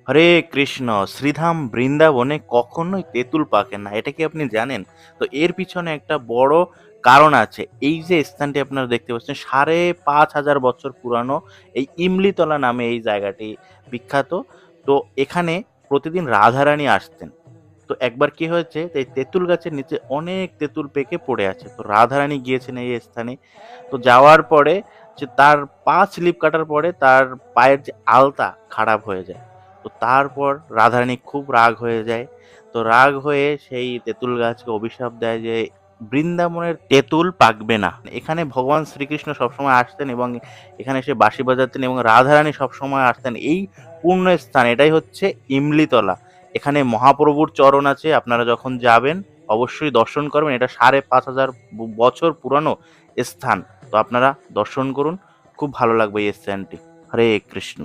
হরে কৃষ্ণ। শ্রীধাম বৃন্দাবনে কখনোই তেঁতুল পাকে না, এটা কি আপনি জানেন? তো এর পিছনে একটা বড় কারণ আছে। এই যে স্থানটি আপনারা দেখতে পাচ্ছেন ৫,৫০০ বছর পুরানো, এই ইমলিতলা নামে এই জায়গাটি বিখ্যাত। তো এখানে প্রতিদিন রাধারানী আসতেন। তো একবার কি হয়েছে, এই তেঁতুল গাছের নিচে অনেক তেঁতুল পেকে পড়ে আছে, তো রাধারানী গিয়েছেন এই স্থানে। তো যাওয়ার পরে যে তার পা স্লিপ কাটার পরে তার পায়ের যে আলতা খারাপ হয়ে যায়। তো তারপর রাধারানী খুব রাগ হয়ে যায়। তো রাগ হয়ে সেই তেঁতুল গাছকে অভিশাপ দেয় যে বৃন্দাবনের তেঁতুল পাকবে না। এখানে ভগবান শ্রীকৃষ্ণ সবসময় আসতেন এবং এখানে এসে বাঁশি বাজাতেন এবং রাধারানী সবসময় আসতেন এই পূর্ণ স্থান। এটাই হচ্ছে ইমলিতলা। এখানে মহাপ্রভুর চরণ আছে, আপনারা যখন যাবেন অবশ্যই দর্শন করবেন। এটা ৫,৫০০ বছর পুরানো স্থান। তো আপনারা দর্শন করুন, খুব ভালো লাগবে এই স্থানটি। হরে কৃষ্ণ।